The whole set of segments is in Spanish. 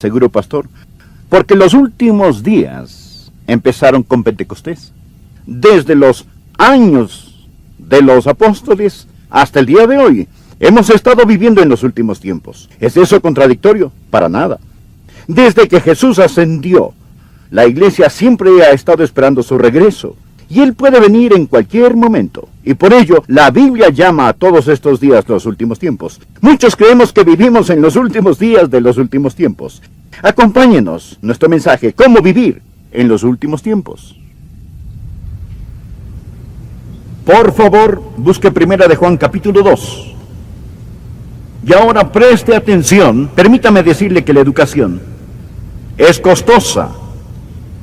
Seguro, pastor, porque los últimos días empezaron con Pentecostés. Desde los años de los apóstoles hasta el día de hoy, hemos estado viviendo en los últimos tiempos. ¿Es eso contradictorio? Para nada. Desde que Jesús ascendió, la iglesia siempre ha estado esperando su regreso. Y Él puede venir en cualquier momento. Y por ello, la Biblia llama a todos estos días los últimos tiempos. Muchos creemos que vivimos en los últimos días de los últimos tiempos. Acompáñenos, nuestro mensaje, ¿cómo vivir en los últimos tiempos? Por favor, busque Primera de Juan capítulo 2. Y ahora preste atención, permítame decirle que la educación es costosa,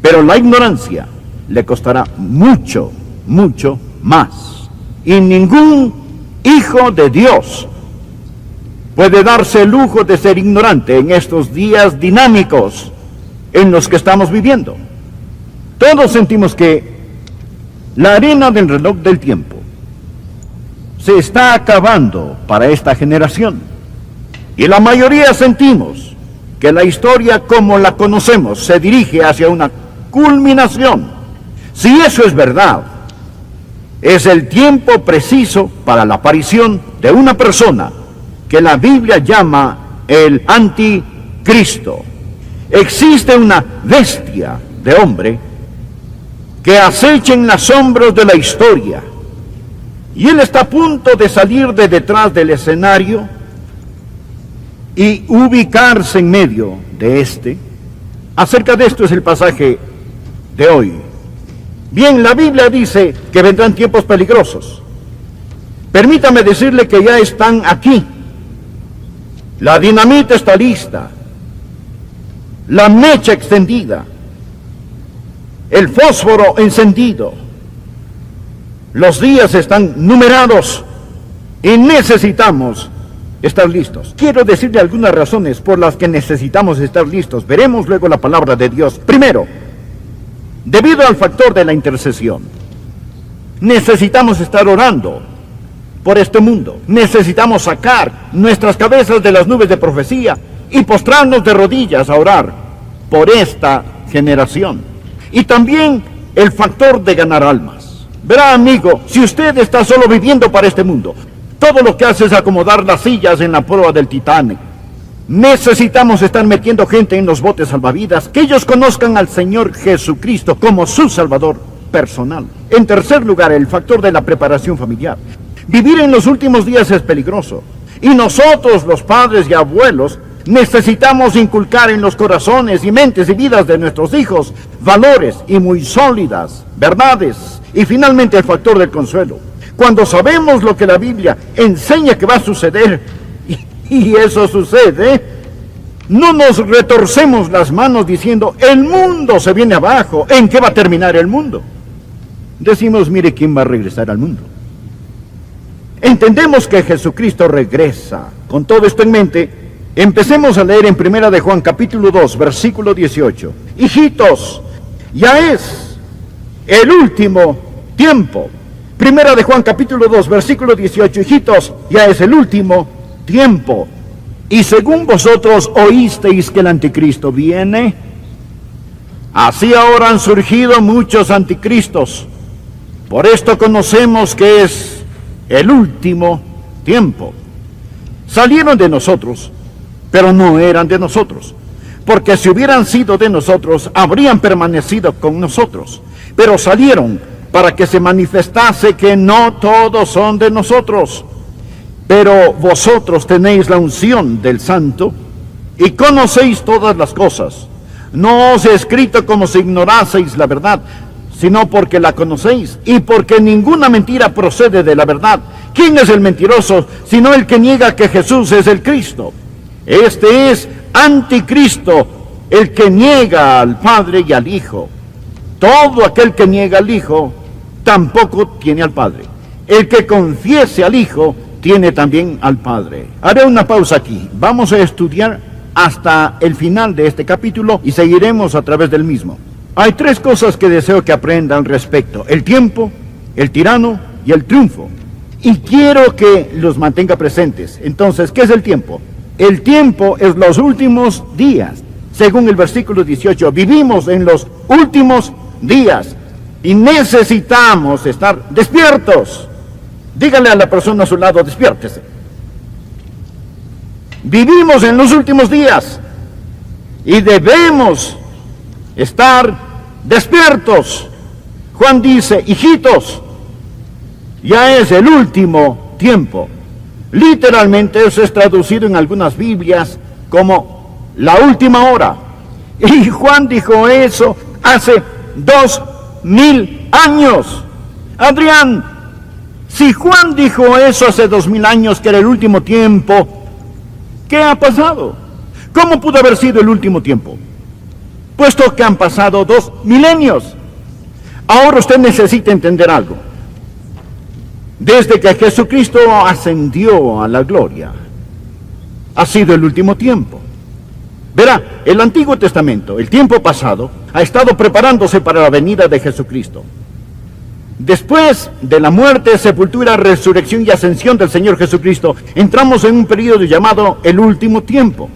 pero la ignorancia le costará mucho, mucho más. Y ningún hijo de Dios puede darse el lujo de ser ignorante en estos días dinámicos en los que estamos viviendo. Todos sentimos que la arena del reloj del tiempo se está acabando para esta generación. Y la mayoría sentimos que la historia como la conocemos se dirige hacia una culminación. Si eso es verdad, es el tiempo preciso para la aparición de una persona que la Biblia llama el anticristo. Existe una bestia de hombre que acecha en los hombros de la historia, y él está a punto de salir de detrás del escenario y ubicarse en medio de este. Acerca de esto es el pasaje de hoy. Bien, la Biblia dice que vendrán tiempos peligrosos. Permítame decirle que ya están aquí. La dinamita está lista, la mecha extendida, el fósforo encendido. Los días están numerados y necesitamos estar listos. Quiero decirle algunas razones por las que necesitamos estar listos. Veremos luego la palabra de Dios. Primero, debido al factor de la intercesión, necesitamos estar orando por este mundo. Necesitamos sacar nuestras cabezas de las nubes de profecía y postrarnos de rodillas a orar por esta generación. Y también el factor de ganar almas. Verá, amigo, si usted está solo viviendo para este mundo, todo lo que hace es acomodar las sillas en la proa del Titanic. Necesitamos estar metiendo gente en los botes salvavidas, que ellos conozcan al Señor Jesucristo como su Salvador personal. En tercer lugar, el factor de la preparación familiar. Vivir en los últimos días es peligroso, y nosotros, los padres y abuelos, necesitamos inculcar en los corazones y mentes y vidas de nuestros hijos valores y muy sólidas verdades. Y finalmente el factor del consuelo. Cuando sabemos lo que la Biblia enseña que va a suceder, y eso sucede, no nos retorcemos las manos diciendo, el mundo se viene abajo, ¿en qué va a terminar el mundo? Decimos, mire quién va a regresar al mundo. Entendemos que Jesucristo regresa. Con todo esto en mente, empecemos a leer en Primera de Juan capítulo 2, versículo 18. Hijitos, ya es el último tiempo. Primera de Juan capítulo 2, versículo 18. Hijitos, ya es el último tiempo. Y según vosotros oísteis que el anticristo viene, así ahora han surgido muchos anticristos. Por esto conocemos que es el último tiempo. Salieron de nosotros, pero no eran de nosotros, porque si hubieran sido de nosotros, habrían permanecido con nosotros. Pero salieron para que se manifestase que no todos son de nosotros. Pero vosotros tenéis la unción del Santo y conocéis todas las cosas. No os he escrito como si ignoraseis la verdad, sino porque la conocéis y porque ninguna mentira procede de la verdad. ¿Quién es el mentiroso sino el que niega que Jesús es el Cristo? Este es anticristo, el que niega al Padre y al Hijo. Todo aquel que niega al Hijo tampoco tiene al Padre. El que confiese al Hijo tiene también al Padre. Haré una pausa aquí. Vamos a estudiar hasta el final de este capítulo y seguiremos a través del mismo. Hay tres cosas que deseo que aprendan al respecto: el tiempo, el tirano y el triunfo. Y quiero que los mantenga presentes. Entonces, ¿qué es el tiempo? El tiempo es los últimos días. según el versículo 18, vivimos en los últimos días y necesitamos estar despiertos. Dígale a la persona a su lado, despiértese. Vivimos en los últimos días y debemos estar despiertos. Juan dice, hijitos, ya es el último tiempo. Literalmente eso es traducido en algunas Biblias como la última hora. Y Juan dijo eso hace 2000 años. Adrián, si Juan dijo eso hace 2000 años, que era el último tiempo, ¿qué ha pasado? ¿Cómo pudo haber sido el último tiempo? Puesto que han pasado 2 milenios. Ahora usted necesita entender algo. Desde que Jesucristo ascendió a la gloria, ha sido el último tiempo. Verá, el Antiguo Testamento, el tiempo pasado, ha estado preparándose para la venida de Jesucristo. Después de la muerte, sepultura, resurrección y ascensión del Señor Jesucristo, entramos en un periodo llamado el último tiempo.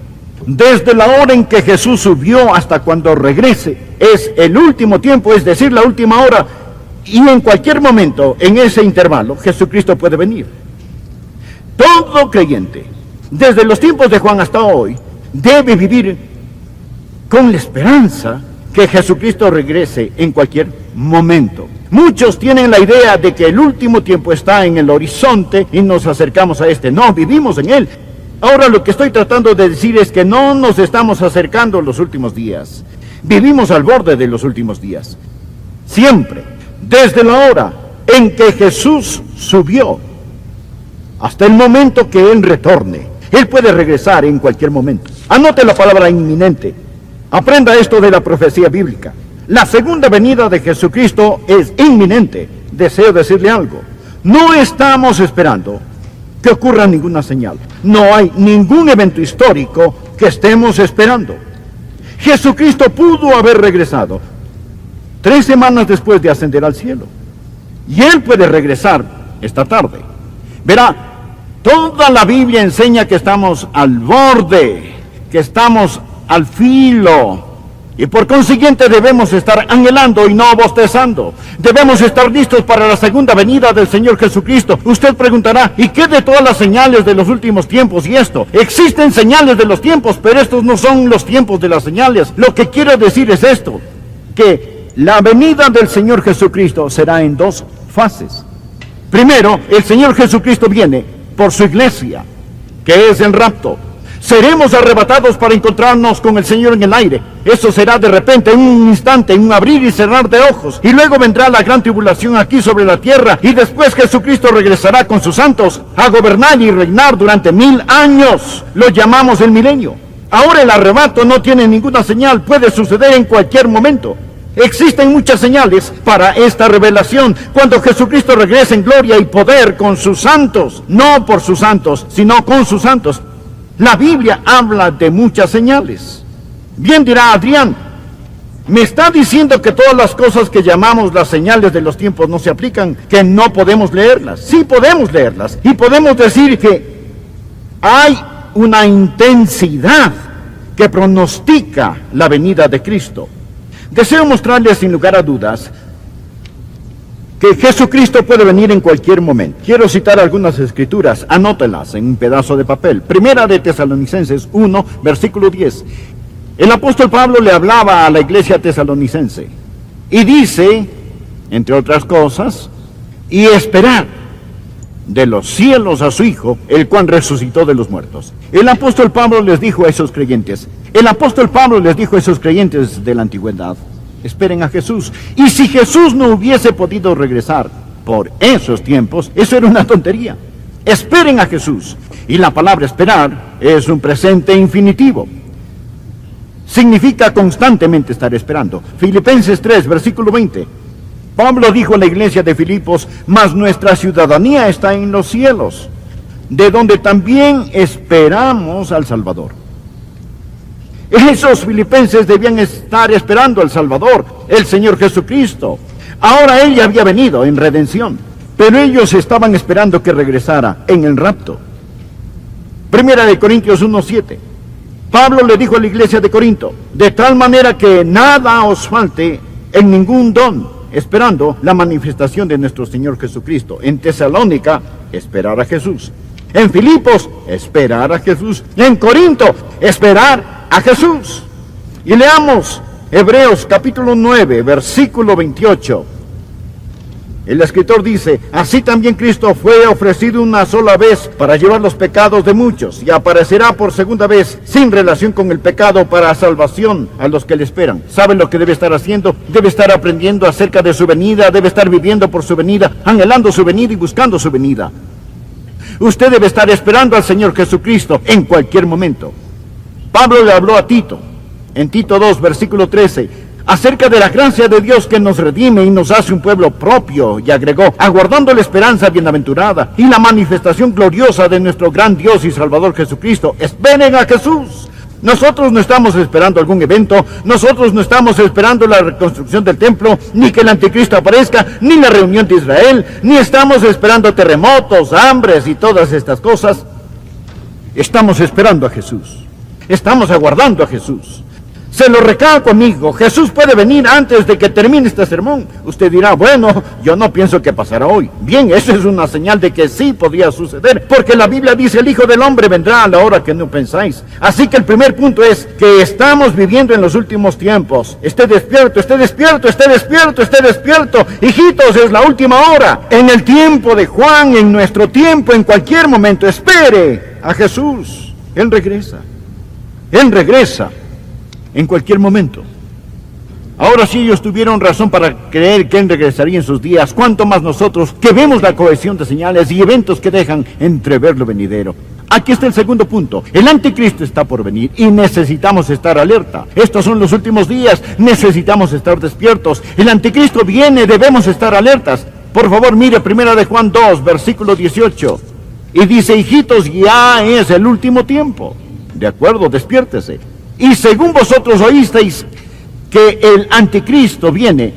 Desde la hora en que Jesús subió hasta cuando regrese, es el último tiempo, es decir, la última hora. Y en cualquier momento, en ese intervalo, Jesucristo puede venir. Todo creyente, desde los tiempos de Juan hasta hoy, debe vivir con la esperanza que Jesucristo regrese en cualquier momento. Muchos tienen la idea de que el último tiempo está en el horizonte y nos acercamos a este. No, vivimos en él. Ahora lo que estoy tratando de decir es que no nos estamos acercando a los últimos días. Vivimos al borde de los últimos días. Siempre, desde la hora en que Jesús subió hasta el momento que Él retorne. Él puede regresar en cualquier momento. Anote la palabra inminente. Aprenda esto de la profecía bíblica. La segunda venida de Jesucristo es inminente. Deseo decirle algo. No estamos esperando que ocurra ninguna señal. No hay ningún evento histórico que estemos esperando. Jesucristo pudo haber regresado 3 semanas después de ascender al cielo. Y Él puede regresar esta tarde. Verá, toda la Biblia enseña que estamos al borde, que estamos al filo. Y por consiguiente debemos estar anhelando y no bostezando. Debemos estar listos para la segunda venida del Señor Jesucristo. Usted preguntará, ¿y qué de todas las señales de los últimos tiempos y esto? Existen señales de los tiempos, pero estos no son los tiempos de las señales. Lo que quiero decir es esto, que la venida del Señor Jesucristo será en 2 fases. Primero, el Señor Jesucristo viene por su iglesia, que es el rapto. Seremos arrebatados para encontrarnos con el Señor en el aire. Eso será de repente, en un instante, en un abrir y cerrar de ojos. Y luego vendrá la gran tribulación aquí sobre la tierra. Y después Jesucristo regresará con sus santos a gobernar y reinar durante 1000 años. Lo llamamos el milenio. Ahora el arrebato no tiene ninguna señal. Puede suceder en cualquier momento. Existen muchas señales para esta revelación. Cuando Jesucristo regrese en gloria y poder con sus santos. No por sus santos, sino con sus santos. La Biblia habla de muchas señales. Bien dirá Adrián, me está diciendo que todas las cosas que llamamos las señales de los tiempos no se aplican, que no podemos leerlas. Sí podemos leerlas y podemos decir que hay una intensidad que pronostica la venida de Cristo. Deseo mostrarles sin lugar a dudas que Jesucristo puede venir en cualquier momento. Quiero citar algunas escrituras, anótelas en un pedazo de papel. Primera de Tesalonicenses 1, versículo 10. El apóstol Pablo le hablaba a la iglesia tesalonicense y dice, entre otras cosas, y esperar de los cielos a su Hijo, el cual resucitó de los muertos. El apóstol Pablo les dijo a esos creyentes, de la antigüedad, esperen a Jesús. Y si Jesús no hubiese podido regresar por esos tiempos, eso era una tontería. Esperen a Jesús. Y la palabra esperar es un presente infinitivo. Significa constantemente estar esperando. Filipenses 3, versículo 20. Pablo dijo a la iglesia de Filipos, mas nuestra ciudadanía está en los cielos, de donde también esperamos al Salvador. Esos filipenses debían estar esperando al Salvador, el Señor Jesucristo. Ahora Él ya había venido en redención, pero ellos estaban esperando que regresara en el rapto. Primera de Corintios 1:7. Pablo le dijo a la iglesia de Corinto: de tal manera que nada os falte en ningún don, esperando la manifestación de nuestro Señor Jesucristo. En Tesalónica, esperar a Jesús. En Filipos, esperar a Jesús. En Corinto, esperar a Jesús. Y leamos Hebreos capítulo 9, versículo 28. El escritor dice: así también Cristo fue ofrecido una sola vez para llevar los pecados de muchos, y aparecerá por segunda vez sin relación con el pecado para salvación a los que le esperan. ¿Sabe lo que debe estar haciendo? Debe estar aprendiendo acerca de su venida, debe estar viviendo por su venida, anhelando su venida y buscando su venida. Usted debe estar esperando al Señor Jesucristo en cualquier momento. Pablo le habló a Tito, en Tito 2, versículo 13, acerca de la gracia de Dios que nos redime y nos hace un pueblo propio, y agregó: aguardando la esperanza bienaventurada y la manifestación gloriosa de nuestro gran Dios y Salvador Jesucristo. Esperen a Jesús. Nosotros no estamos esperando algún evento, nosotros no estamos esperando la reconstrucción del templo, ni que el anticristo aparezca, ni la reunión de Israel, ni estamos esperando terremotos, hambres y todas estas cosas. Estamos esperando a Jesús. Estamos aguardando a Jesús. Se lo recalco, amigo, Jesús puede venir antes de que termine este sermón. Usted dirá: bueno, yo no pienso que pasará hoy. Bien, eso es una señal de que sí podría suceder, porque la Biblia dice: el Hijo del Hombre vendrá a la hora que no pensáis. Así que el primer punto es que estamos viviendo en los últimos tiempos. Esté despierto, esté despierto, esté despierto, esté despierto. Hijitos, es la última hora. En el tiempo de Juan, en nuestro tiempo, en cualquier momento, espere a Jesús. Él regresa. Él regresa. En cualquier momento. Ahora, si ellos tuvieron razón para creer que Él regresaría en sus días, ¿cuánto más nosotros, que vemos la cohesión de señales y eventos que dejan entrever lo venidero? Aquí está el segundo punto. El anticristo está por venir y necesitamos estar alerta. Estos son los últimos días, necesitamos estar despiertos. El anticristo viene, debemos estar alertas. Por favor, mire 1 de Juan 2, versículo 18. Y dice: hijitos, ya es el último tiempo. De acuerdo, despiértese. Y según vosotros oísteis que el anticristo viene,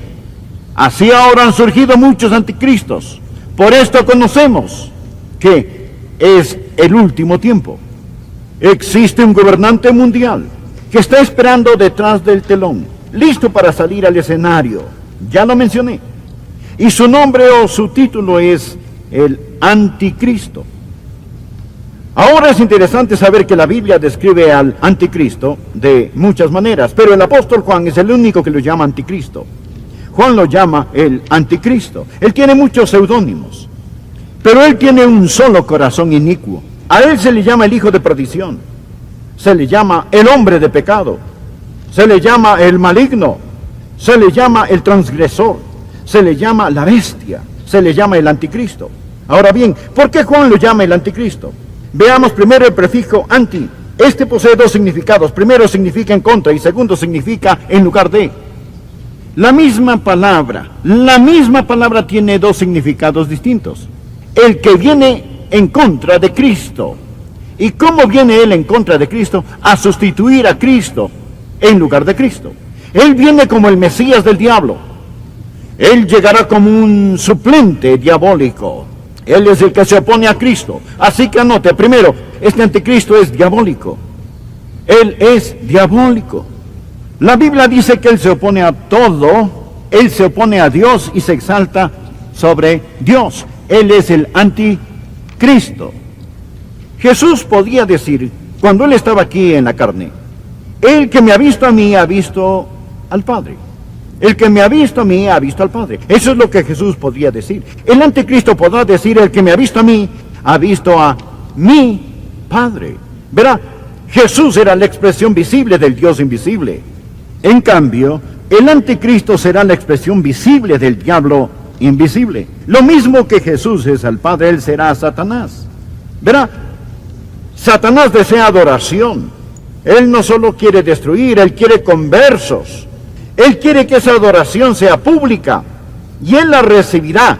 así ahora han surgido muchos anticristos. Por esto conocemos que es el último tiempo. Existe un gobernante mundial que está esperando detrás del telón, listo para salir al escenario. Ya lo mencioné. Y su nombre o su título es el Anticristo. Ahora es interesante saber que la Biblia describe al anticristo de muchas maneras, pero el apóstol Juan es el único que lo llama anticristo. Juan lo llama el anticristo. Él tiene muchos seudónimos, pero él tiene un solo corazón inicuo. A él se le llama el hijo de perdición, se le llama el hombre de pecado, se le llama el maligno, se le llama el transgresor, se le llama la bestia, se le llama el anticristo. Ahora bien, ¿por qué Juan lo llama el anticristo? Veamos primero el prefijo anti. Este posee dos significados. Primero significa en contra y segundo significa en lugar de. La misma palabra tiene dos significados distintos. El que viene en contra de Cristo. ¿Y cómo viene él en contra de Cristo? A sustituir a Cristo en lugar de Cristo. Él viene como el Mesías del diablo. Él llegará como un suplente diabólico. Él es el que se opone a Cristo. Así que anote, primero, este anticristo es diabólico. Él es diabólico. La Biblia dice que él se opone a todo. Él se opone a Dios y se exalta sobre Dios. Él es el anticristo. Jesús podía decir, cuando él estaba aquí en la carne: el que me ha visto a mí ha visto al Padre. El que me ha visto a mí ha visto al Padre. Eso es lo que Jesús podría decir. El anticristo podrá decir: el que me ha visto a mí ha visto a mi Padre. Verá, Jesús era la expresión visible del Dios invisible. En cambio, el anticristo será la expresión visible del diablo invisible. Lo mismo que Jesús es al Padre, él será Satanás. Verá, Satanás desea adoración. Él no solo quiere destruir, él quiere conversos. Él quiere que esa adoración sea pública y él la recibirá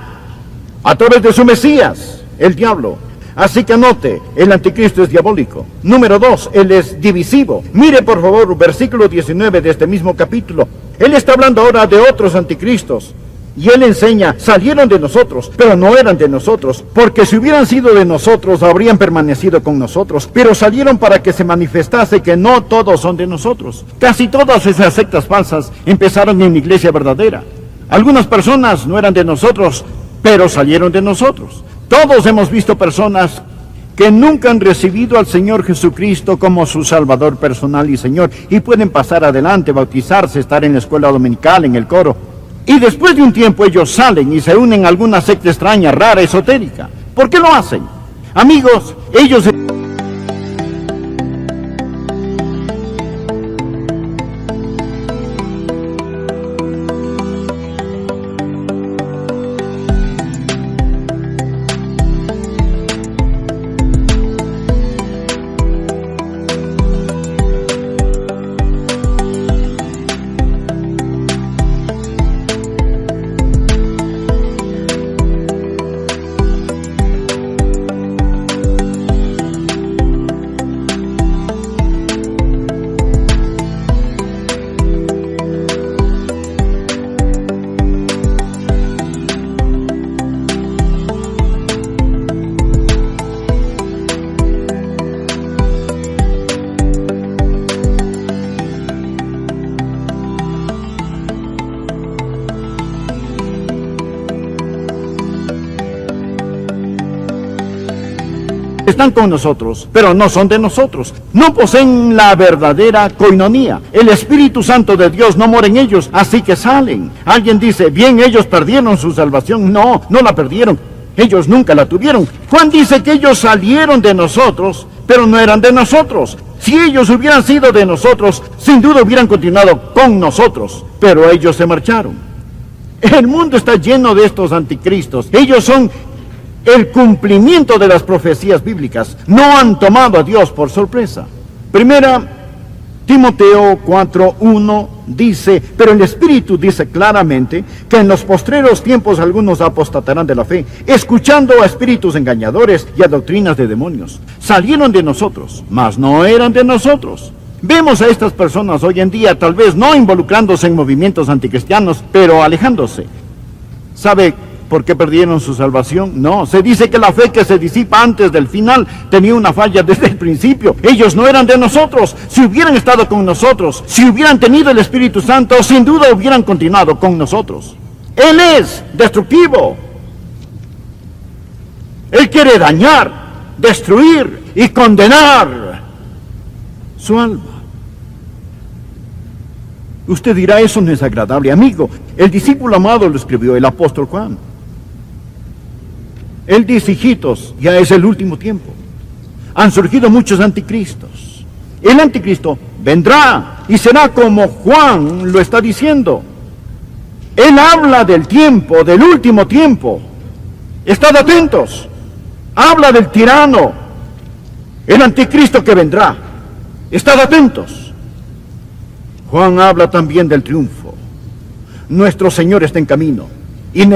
a través de su Mesías, el diablo. Así que anote, el anticristo es diabólico. Número 2, él es divisivo. Mire por favor versículo 19 de este mismo capítulo. Él está hablando ahora de otros anticristos. Y él enseña, salieron de nosotros, pero no eran de nosotros, porque si hubieran sido de nosotros, habrían permanecido con nosotros, pero salieron para que se manifestase que no todos son de nosotros. Casi todas esas sectas falsas empezaron en la iglesia verdadera. Algunas personas no eran de nosotros, pero salieron de nosotros. Todos hemos visto personas que nunca han recibido al Señor Jesucristo como su Salvador personal y Señor, y pueden pasar adelante, bautizarse, estar en la escuela dominical, en el coro. Y después de un tiempo ellos salen y se unen a alguna secta extraña, rara, esotérica. ¿Por qué lo hacen? Amigos, ellos... están con nosotros, pero no son de nosotros. No poseen la verdadera coinonía. El Espíritu Santo de Dios no mora en ellos, así que salen. Alguien dice, bien, ellos perdieron su salvación. No, no la perdieron. Ellos nunca la tuvieron. Juan dice que ellos salieron de nosotros, pero no eran de nosotros. Si ellos hubieran sido de nosotros, sin duda hubieran continuado con nosotros, pero ellos se marcharon. El mundo está lleno de estos anticristos. Ellos son el cumplimiento de las profecías bíblicas. No han tomado a Dios por sorpresa. Primera Timoteo 4:1 dice, pero el Espíritu dice claramente que en los postreros tiempos algunos apostatarán de la fe, escuchando a espíritus engañadores y a doctrinas de demonios. Salieron de nosotros, mas no eran de nosotros. Vemos a estas personas hoy en día, tal vez no involucrándose en movimientos anticristianos, pero alejándose. ¿Sabe por qué perdieron su salvación? No, se dice que la fe que se disipa antes del final tenía una falla desde el principio. Ellos no eran de nosotros. Si hubieran estado con nosotros, si hubieran tenido el Espíritu Santo, sin duda hubieran continuado con nosotros. Él es destructivo. Él quiere dañar, destruir y condenar su alma. Usted dirá, eso no es agradable. Amigo, el discípulo amado lo escribió el apóstol Juan. Él dice, hijitos, ya es el último tiempo. Han surgido muchos anticristos. El anticristo vendrá y será como Juan lo está diciendo. Él habla del tiempo, del último tiempo. Estad atentos. Habla del tirano, el anticristo que vendrá. Estad atentos. Juan habla también del triunfo. Nuestro Señor está en camino. Y en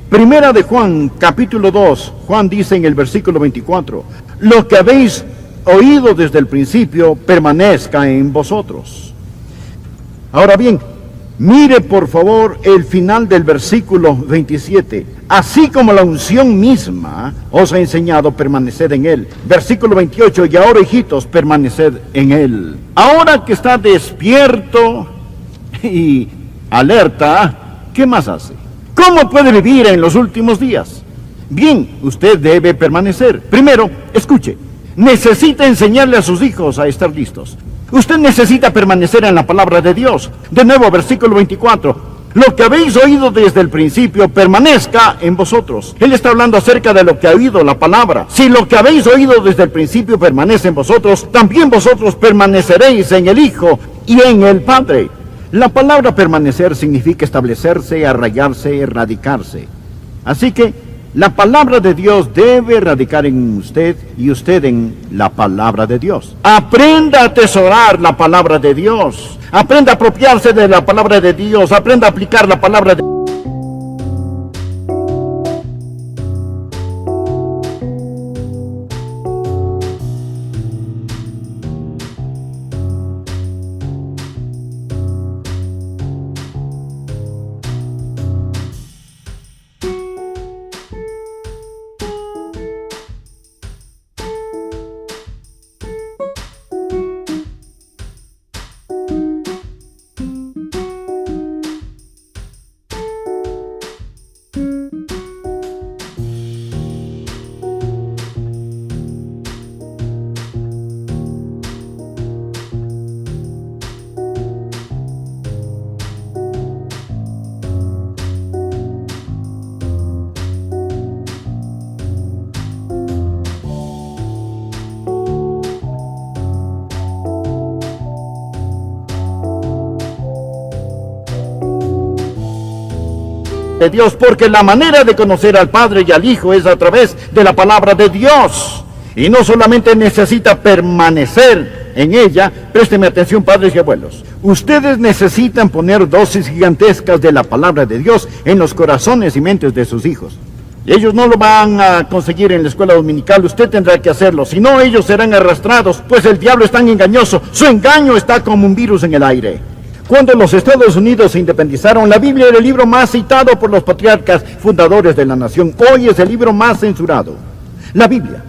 Primera de Juan, capítulo 2, Juan dice en el versículo 24, lo que habéis oído desde el principio permanezca en vosotros. Ahora bien, mire por favor el final del versículo 27. Así como la unción misma os ha enseñado, permaneced en él. Versículo 28, y ahora, hijitos, permaneced en él. Ahora que está despierto y alerta, ¿qué más hace? ¿Cómo puede vivir en los últimos días? Bien, usted debe permanecer. Primero, escuche, necesita enseñarle a sus hijos a estar listos. Usted necesita permanecer en la palabra de Dios. De nuevo, versículo 24. Lo que habéis oído desde el principio permanezca en vosotros. Él está hablando acerca de lo que ha oído, la palabra. Si lo que habéis oído desde el principio permanece en vosotros, también vosotros permaneceréis en el Hijo y en el Padre. La palabra permanecer significa establecerse, arraigarse, erradicarse. Así que la palabra de Dios debe radicar en usted y usted en la palabra de Dios. Aprenda a atesorar la palabra de Dios. Aprenda a apropiarse de la palabra de Dios. Aprenda a aplicar la palabra de Dios. De Dios, porque la manera de conocer al Padre y al Hijo es a través de la palabra de Dios. Y no solamente necesita permanecer en ella, présteme atención, padres y abuelos. Ustedes necesitan poner dosis gigantescas de la palabra de Dios en los corazones y mentes de sus hijos. Y ellos no lo van a conseguir en la escuela dominical, usted tendrá que hacerlo, si no ellos serán arrastrados, pues el diablo es tan engañoso, su engaño está como un virus en el aire. Cuando los Estados Unidos se independizaron, la Biblia era el libro más citado por los patriarcas fundadores de la nación. Hoy es el libro más censurado. La Biblia,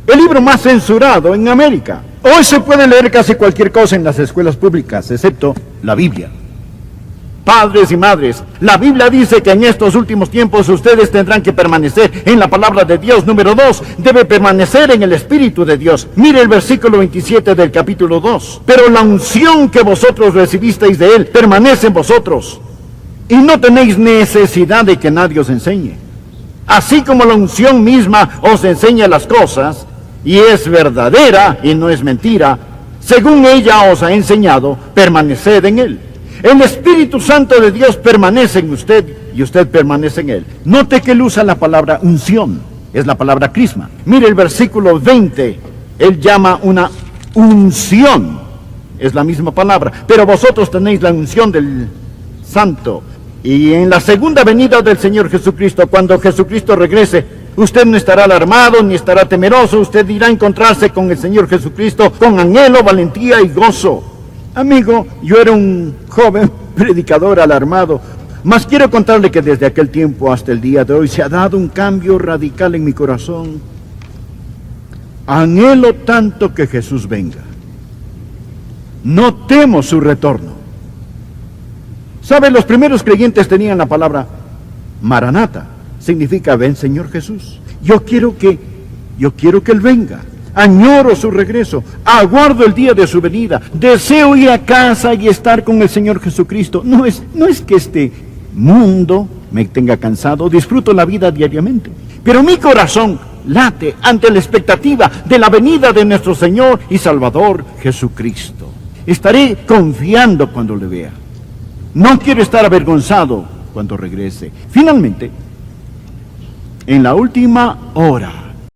el libro más censurado en América. Hoy se puede leer casi cualquier cosa en las escuelas públicas, excepto la Biblia. Padres y madres, la Biblia dice que en estos últimos tiempos ustedes tendrán que permanecer en la palabra de Dios. Número 2, debe permanecer en el Espíritu de Dios. Mire el versículo 27 del capítulo 2. Pero la unción que vosotros recibisteis de Él permanece en vosotros, y no tenéis necesidad de que nadie os enseñe. Así como la unción misma os enseña las cosas, y es verdadera y no es mentira, según ella os ha enseñado, permaneced en Él. El Espíritu Santo de Dios permanece en usted y usted permanece en Él. Note que Él usa la palabra unción, es la palabra crisma. Mire el versículo 20, Él llama una unción, es la misma palabra, pero vosotros tenéis la unción del Santo. Y en la segunda venida del Señor Jesucristo, cuando Jesucristo regrese, usted no estará alarmado ni estará temeroso, usted irá a encontrarse con el Señor Jesucristo con anhelo, valentía y gozo. Amigo, yo era un joven predicador alarmado, mas quiero contarle que desde aquel tiempo hasta el día de hoy se ha dado un cambio radical en mi corazón. Anhelo tanto que Jesús venga. No temo su retorno. ¿Sabe? Los primeros creyentes tenían la palabra Maranata, significa ven Señor Jesús. Yo quiero que Él venga. Añoro su regreso, aguardo el día de su venida, deseo ir a casa y estar con el Señor Jesucristo. No es que este mundo me tenga cansado, disfruto la vida diariamente, pero mi corazón late ante la expectativa de la venida de nuestro Señor y Salvador Jesucristo. Estaré confiando cuando le vea. No quiero estar avergonzado cuando regrese. Finalmente, en la última hora,